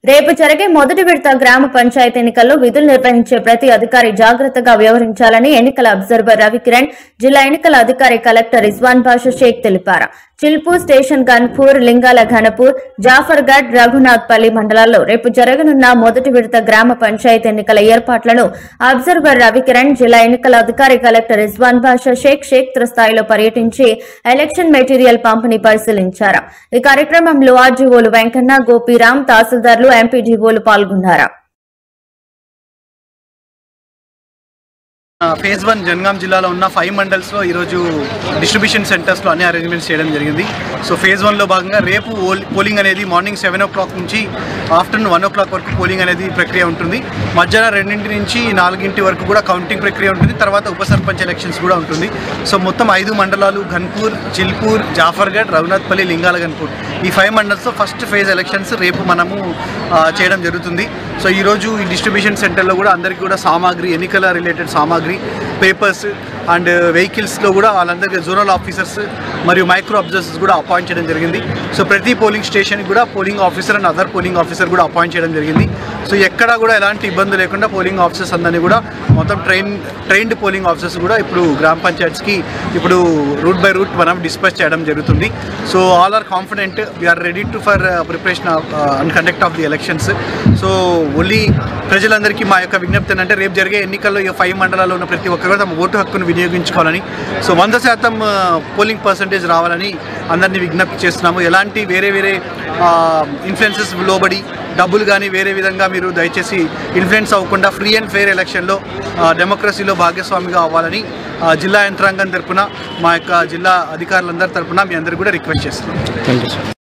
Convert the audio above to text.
రేపు జరిగే మొదటి విడత గ్రామ పంచాయతీ ఎన్నికల్లో విధులు నిర్వహించే ప్రతి అధికారి జాగ్రత్తగా వ్యవహరించాలని ఎన్నికల అబ్జర్వర్ రవికిరణ్, జిల్లా ఎన్నికల అధికారి కలెక్టర్ రిజ్వాన్ బాషా షేక్ తెలిపారు. చిల్పూర్ స్టేషన్, గన్పూర్, లింగాల ఘనపూర్, జాఫర్గఢ్, రఘునాథ్పల్లి మండలాల్లో రేపు జరగనున్న మొదటి విడత గ్రామ పంచాయతీ ఎన్నికల ఏర్పాట్లను అబ్జర్వర్ రవికిరణ్, జిల్లా ఎన్నికల అధికారి కలెక్టర్ రిజ్వాన్ బాషా షేక్ క్షేత్రస్థాయిలో పర్యటించి ఎలక్షన్ మెటీరియల్ పంపిణీ పరిశీలించారు. ఈ కార్యక్రమంలో ఆర్జీఓలు వెంకన్న, గోపీరాం, తహసీల్దార్లు, ఎంపీడీఓలు పాల్గొన్నారు. ఫేజ్ 1 జనగాం జిల్లాలో ఉన్న 5 మండల్స్లో ఈరోజు డిస్ట్రిబ్యూషన్ సెంటర్స్లో అన్ని అరేంజ్మెంట్స్ చేయడం జరిగింది. సో ఫేజ్ 1లో భాగంగా రేపు పోలింగ్ అనేది మార్నింగ్ 7 o'clock నుంచి ఆఫ్టర్నూన్ 1 o'clock వరకు పోలింగ్ అనేది ప్రక్రియ ఉంటుంది. మధ్యాహ్నం 2 నుంచి 4 వరకు కూడా కౌంటింగ్ ప్రక్రియ ఉంటుంది. తర్వాత ఉప సర్పంచ్ ఎలక్షన్స్ కూడా ఉంటుంది. సో మొత్తం 5 మండలాలు ఘన్పూర్, చిల్పూర్, జాఫర్గఢ్, రఘునాథ్పల్లి, లింగాల ఘన్పూర్ ఈ 5 మండల్స్లో ఫస్ట్ ఫేజ్ ఎలక్షన్స్ రేపు మనము చేయడం జరుగుతుంది. సో ఈరోజు ఈ డిస్ట్రిబ్యూషన్ సెంటర్లో కూడా అందరికీ కూడా సామాగ్రి, ఎన్నికల రిలేటెడ్ సామాగ్రి, పేపర్స్ అండ్ వెహికల్స్లో కూడా వాళ్ళందరికీ జోనల్ ఆఫీసర్స్ మరియు మైక్రో అబ్జర్వర్స్ కూడా అపాయింట్ చేయడం జరిగింది. సో ప్రతి పోలింగ్ స్టేషన్కి కూడా polling officer and other polling officer కూడా అపాయింట్ చేయడం జరిగింది. సో ఎక్కడా కూడా ఎలాంటి ఇబ్బంది లేకుండా పోలింగ్ ఆఫీసర్స్ అందరినీ కూడా మొత్తం ట్రైన్డ్ పోలింగ్ ఆఫీసర్స్ కూడా ఇప్పుడు గ్రామ పంచాయత్స్కి ఇప్పుడు రూట్ బై రూట్ మనం డిస్పచ్ చేయడం జరుగుతుంది. So all are confident, we are ready to for preparation and conduct of the elections. So only ప్రజలందరికీ మా యొక్క విజ్ఞప్తి ఏంటంటే రేపు జరిగే ఎన్నికల్లో ఈ 5 మండలాల్లో ఉన్న ప్రతి ఒక్కరు తమ ఓటు హక్కును వినియోగించుకోవాలని, సో 100% పోలింగ్ పర్సంటేజ్ రావాలని అందరినీ విజ్ఞప్తి చేస్తున్నాము. ఎలాంటి వేరే ఇన్ఫ్లుయెన్సెస్ లోబడి డబ్బులు కానీ వేరే విధంగా మీరు దయచేసి ఇన్ఫ్లుయెన్స్ అవ్వకుండా ఫ్రీ అండ్ ఫెయిర్ ఎలక్షన్లో డెమోక్రసీలో భాగస్వామిగా అవ్వాలని జిల్లా యంత్రాంగం తరఫున, మా యొక్క జిల్లా అధికారులందరి తరఫున మీ అందరికీ కూడా రిక్వెస్ట్ చేస్తున్నాం.